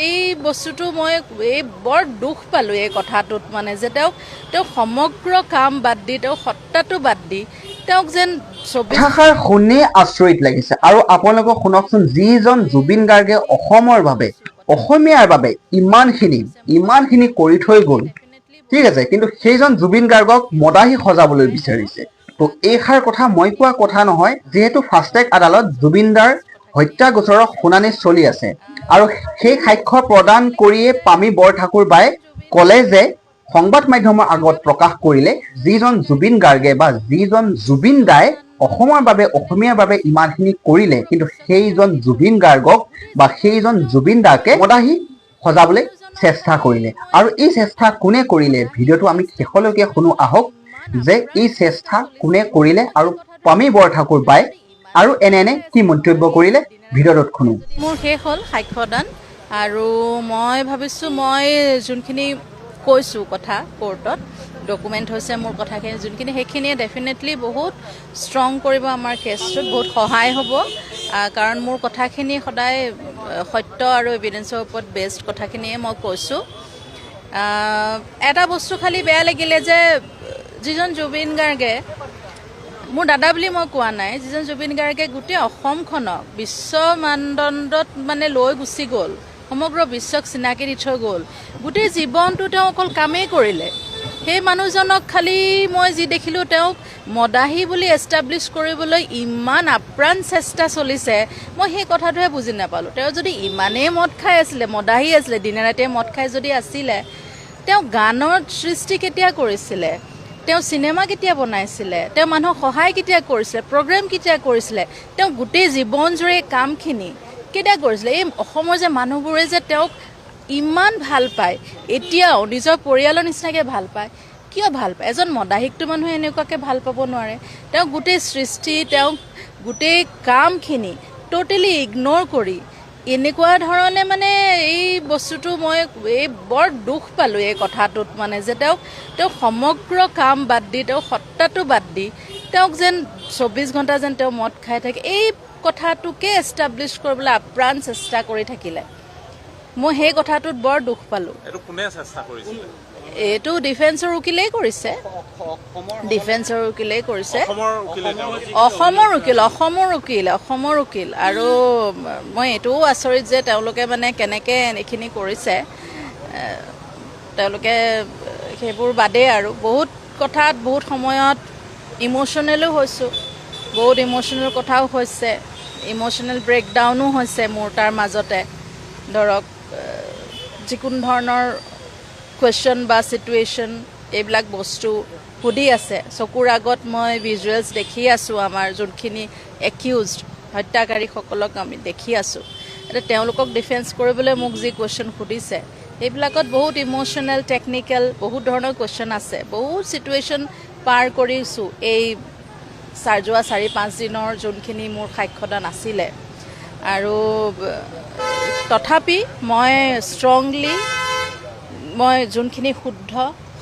এই বস্তুটো মই বৰ দুখ পালো এই কথাটোত মানে যে তেওঁ সমগ্ৰ কাম বাদ দি তেওঁ সত্তাটো বাদ দি তেওঁক যেন কথাষাৰ শুনি আচৰিত লাগিছে আৰু আপোনালোকক শুনকচোন যিজন জুবিন গাৰ্গে অসমৰ বাবে অসমীয়াৰ বাবে ইমানখিনি কৰি থৈ গ'ল ঠিক আছে কিন্তু সেইজন জুবিন গাৰ্গক মদাহী সজাবলৈ বিচাৰিছে তো এইষাৰ কথা মই কোৱা কথা নহয় যিহেতু ফাষ্টেগ আদালত জুবিনদাৰ হত্যা গোচৰৰ শুনানি চলি আছে আৰু সেই সাক্ষ্য প্ৰদান কৰিয়ে পামী বৰঠাকুৰ বাই ক'লে যে সংবাদ মাধ্যমৰ আগত প্ৰকাশ কৰিলে যিজন জুবিন গাৰ্গে বা যিজন জুবিন দাই অসমৰ বাবে অসমীয়াৰ বাবে ইমানখিনি কৰিলে কিন্তু সেইজন জুবিন গাৰ্গক বা সেইজন জুবিন দাকে মদাহী সজাবলৈ চেষ্টা কৰিলে আৰু এই চেষ্টা কোনে কৰিলে ভিডিঅ'টো আমি শেষলৈকে শুনো আহক যে এই চেষ্টা কোনে কৰিলে আৰু পামী বৰঠাকুৰ বাই আৰু এনে কি মন্তব্য কৰিলে ভিডিঅ'টোত শুনো মোৰ শেষ হ'ল সাক্ষ্যদান আৰু মই ভাবিছোঁ মই যোনখিনি কৈছোঁ কথা কোৰ্টত ডকুমেণ্ট হৈছে মোৰ কথাখিনি যোনখিনি সেইখিনিয়ে ডেফিনেটলি বহুত ষ্ট্ৰং কৰিব আমাৰ কেছটোত বহুত সহায় হ'ব কাৰণ মোৰ কথাখিনি সদায় সত্য আৰু এভিডেন্সৰ ওপৰত বেছড কথাখিনিয়ে মই কৈছোঁ এটা বস্তু খালি বেয়া লাগিলে যে যিজন জুবিন গাৰ্গে মোৰ দাদা বুলি মই কোৱা নাই যিজন জুবিন গাৰ্গে গোটেই অসমখনক বিশ্ব মানদণ্ডত মানে লৈ গুচি গ'ল সমগ্ৰ বিশ্বক চিনাকি দি থৈ গ'ল গোটেই জীৱনটো তেওঁ অকল কামেই কৰিলে সেই মানুহজনক খালি মই যি দেখিলোঁ তেওঁক মদাহী বুলি এষ্টাব্লিছ কৰিবলৈ ইমান আপ্ৰাণ চেষ্টা চলিছে মই সেই কথাটোহে বুজি নাপালোঁ তেওঁ যদি ইমানেই মদ খাই আছিলে মদাহী আছিলে দিনে ৰাতিয়ে মদ খাই যদি আছিলে তেওঁ গানৰ সৃষ্টি কেতিয়া কৰিছিলে তেওঁ চিনেমা কেতিয়া বনাইছিলে তেওঁ মানুহক সহায় কেতিয়া কৰিছিলে প্ৰগ্ৰেম কেতিয়া কৰিছিলে তেওঁ গোটেই জীৱন জুৰি কামখিনি কেতিয়া কৰিছিলে এই অসমৰ যে মানুহবোৰে যে তেওঁক ইমান ভাল পায় এতিয়াও নিজৰ পৰিয়ালৰ নিচিনাকৈ ভাল পায় কিয় ভাল পায় এজন মদাহীকটো মানুহে এনেকুৱাকৈ ভাল পাব নোৱাৰে তেওঁ গোটেই সৃষ্টি তেওঁ গোটেই কামখিনি টোটেলি ইগন'ৰ কৰি এনেকুৱা ধৰণে মানে এই বস্তুটো মই বৰ দুখ পালোঁ এই কথাটোত মানে যে তেওঁ সমগ্ৰ কাম বাদ দি তেওঁ সত্তাটো বাদ দি তেওঁক যেন 24 ঘণ্টা যেন তেওঁ মদ খাই থাকে এই কথাটোকে এষ্টাব্লিছ কৰিবলৈ আপ্ৰাণ চেষ্টা কৰি থাকিলে মই সেই কথাটোত বৰ দুখ পালোঁ এইটো ডিফেন্সৰ উকিলেই কৰিছে অসমৰ উকিল আৰু মই এইটোও আচৰিত যে তেওঁলোকে মানে কেনেকৈ এইখিনি কৰিছে তেওঁলোকে সেইবোৰ বাদেই আৰু বহুত কথাত বহুত সময়ত ইম'শ্যনেলো হৈছোঁ বহুত ইম'শ্যনেল কথাও হৈছে ইম'শ্যনেল ব্ৰেকডাউনো হৈছে মোৰ তাৰ মাজতে ধৰক যিকোনো ধৰণৰ কুৱেশ্যন বা চিটুৱেশ্যন এইবিলাক বস্তু সুধি আছে চকুৰ আগত মই ভিজুৱেলছ দেখি আছোঁ আমাৰ যোনখিনি একিউজড হত্যাকাৰীসকলক আমি দেখি আছোঁ এতিয়া তেওঁলোকক ডিফেন্স কৰিবলৈ মোক যি কুৱেশ্যন সুধিছে এইবিলাকত বহুত ইম'শ্যনেল টেকনিকেল বহুত ধৰণৰ কুৱেশ্যন আছে বহুত চিটুৱেশ্যন পাৰ কৰিছোঁ এই যোৱা 4-5 দিনৰ যোনখিনি মোৰ সাক্ষ্যদান আছিলে আৰু তথাপি মই ষ্ট্ৰংলি মই যোনখিনি শুদ্ধ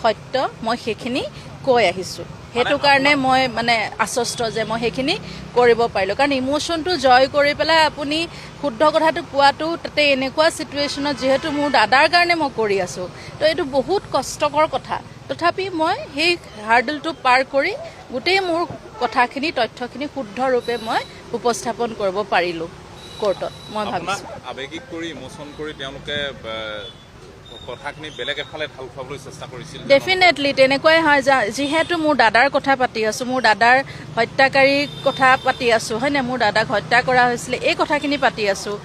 সত্য মই সেইখিনি কৈ আহিছোঁ সেইটো কাৰণে মই মানে আশ্বস্ত যে মই সেইখিনি কৰিব পাৰিলোঁ কাৰণ ইম'শ্যনটো জয় কৰি পেলাই আপুনি শুদ্ধ কথাটো কোৱাটো তাতে এনেকুৱা চিটুৱেশ্যনত যিহেতু মোৰ দাদাৰ কাৰণে মই কৰি আছোঁ তো এইটো বহুত কষ্টকৰ কথা তথাপি মই সেই হাৰ্ডলটো পাৰ কৰি গোটেই মোৰ কথাখিনি তথ্যখিনি শুদ্ধ ৰূপে মই উপস্থাপন কৰিব পাৰিলোঁ কোৰ্টত মই ভাবিছোঁ আৱেগিক কৰি ইম'শ্যন কৰি তেওঁলোকে কথাখিনি বেলেগ এফালে ঢাল খুৱাবলৈ চেষ্টা কৰিছিল ডেফিনেটলি তেনেকুৱাই হয় যিহেতু মোৰ দাদাৰ কথা পাতি আছোঁ মোৰ দাদাৰ হত্যাকাৰীৰ কথা পাতি আছোঁ হয়নে মোৰ দাদাক হত্যা কৰা হৈছিলে এই কথাখিনি পাতি আছোঁ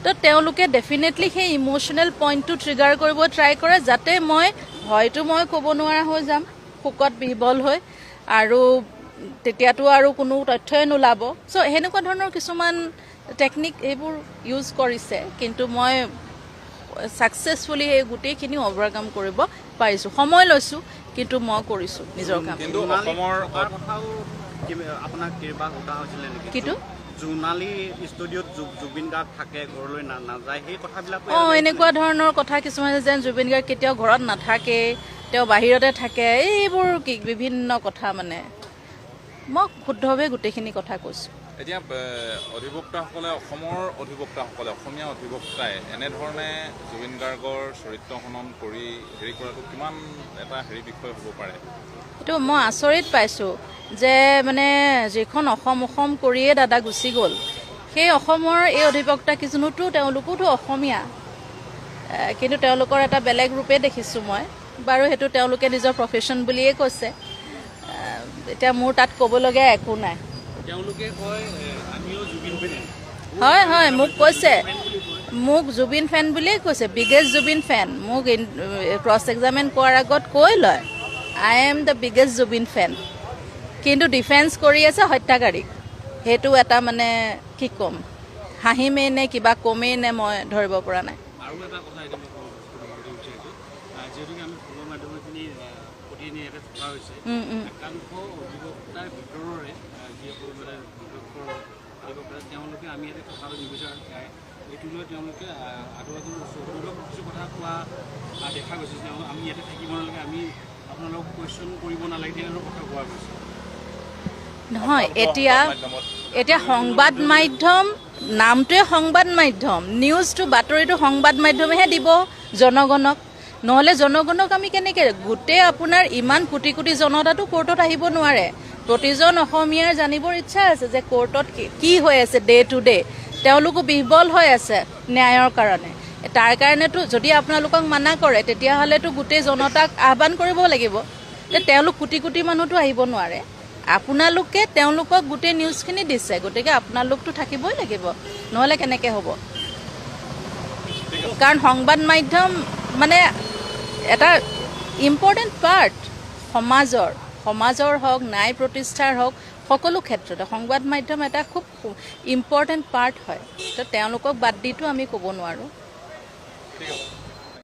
তো তেওঁলোকে ডেফিনেটলি সেই ইম'শ্যনেল পইণ্টটো ট্ৰিগাৰ কৰিব ট্ৰাই কৰে যাতে মই ক'ব নোৱাৰা হৈ যাম শোকত বিহ্বল হৈ আৰু তেতিয়াতো আৰু কোনো তথ্যই নোলাব চ' সেনেকুৱা ধৰণৰ কিছুমান টেকনিক এইবোৰ ইউজ কৰিছে কিন্তু মই ছাকচেছফুলি সেই গোটেইখিনি অভাৰকাম কৰিব পাৰিছোঁ সময় লৈছোঁ কিন্তু মই কৰিছোঁ নিজৰ কাম কিন্তু এনেকুৱা ধৰণৰ কথা কিছুমান যেন জুবিন গাৰ্গ কেতিয়াও ঘৰত নাথাকে তেওঁ বাহিৰতে থাকে এইবোৰ বিভিন্ন কথা মানে মই শুদ্ধভাৱে গোটেইখিনি কথা কৈছোঁ এতিয়া অধিবক্তাসকলে অসমৰ অধিবক্তাসকলে অসমীয়া অধিবক্তাই এনেধৰণে জুবিন গাৰ্গৰ চৰিত্ৰ হনন কৰি হেৰি কৰাটো কিমান এটা হেৰি বিষয় হ'ব পাৰে? এইটো মই আচৰিত পাইছোঁ যে মানে যিখন অসম কৰিয়ে দাদা গুচি গ'ল, সেই অসমৰ এই অধিবক্তা কিছুমানতো তেওঁলোকোতো অসমীয়া, কিন্তু তেওঁলোকৰ এটা বেলেগ ৰূপে দেখিছোঁ মই। বাৰু সেইটো তেওঁলোকে নিজৰ প্ৰফেশ্যন বুলিয়ে কৈছে, এতিয়া মোৰ তাত ক'বলগীয়া একো নাই। হয় হয়, মোক কৈছে, মোক জুবিন ফেন বুলিয়ে কৈছে, বিগেষ্ট জুবিন ফেন। মোক ক্ৰছ এক্সামিন কৰাৰ আগত কৈ লয় I am the biggest Zubeen fan, কিন্তু ডিফেন্স কৰি আছে হত্যাকাৰীক। সেইটো এটা মানে কি ক'ম, হাঁহিমেই নে কিবা কমেই নে মই ধৰিব পৰা নাই। আৰু এটা কথা এতিয়া মই বিচাৰিছোঁ, যিহেতুকে আমি খবৰ মাধ্যমখিনি প্ৰতিদিনে ইয়াতে থকা হৈছে, একাংশ অধিবক্তাৰ ভিতৰৰে যিসকল মানে অধিবক্তা তেওঁলোকে আমি ইয়াতে থকাটো নিবিচাৰে। এইটো লৈ তেওঁলোকে আদালতৰ চৌহদত কিছু কথা কোৱা দেখা গৈছে যে আমি ইয়াতে থাকিব নালাগে, আমি আপোনালোকক কুৱেশ্যন কৰিব নালাগে, তেনেধৰণৰ কথা কোৱা গৈছে। নহয়, এতিয়া সংবাদ মাধ্যম, নামটোৱে সংবাদ মাধ্যম, নিউজটো বাতৰিটো সংবাদ মাধ্যমেহে দিব জনগণক, নহ'লে জনগণক আমি কেনেকৈ, গোটেই আপোনাৰ ইমান কোটি কোটি জনতাটো কোৰ্টত আহিব নোৱাৰে। প্ৰতিজন অসমীয়াৰ জানিবৰ ইচ্ছা আছে যে কোৰ্টত কি হৈ আছে ডে টু ডে, তেওঁলোকো বিহ্বল হৈ আছে ন্যায়ৰ কাৰণে। তাৰ কাৰণেতো যদি আপোনালোকক মানা কৰে তেতিয়াহ'লেতো গোটেই জনতাক আহ্বান কৰিব লাগিব যে তেওঁলোক কোটি কোটি মানুহতো আহিব নোৱাৰে, আপোনালোকে তেওঁলোকক গোটেই নিউজখিনি দিছে, গতিকে আপোনালোকতো থাকিবই লাগিব, নহ'লে কেনেকৈ হ'ব। কাৰণ সংবাদ মাধ্যম মানে এটা ইম্পৰ্টেণ্ট পাৰ্ট সমাজৰ হওক, ন্যায় প্ৰতিষ্ঠাৰ হওক, সকলো ক্ষেত্ৰতে সংবাদ মাধ্যম এটা খুব ইম্পৰ্টেণ্ট পাৰ্ট হয়। তো তেওঁলোকক বাদ দিতো আমি ক'ব নোৱাৰোঁ।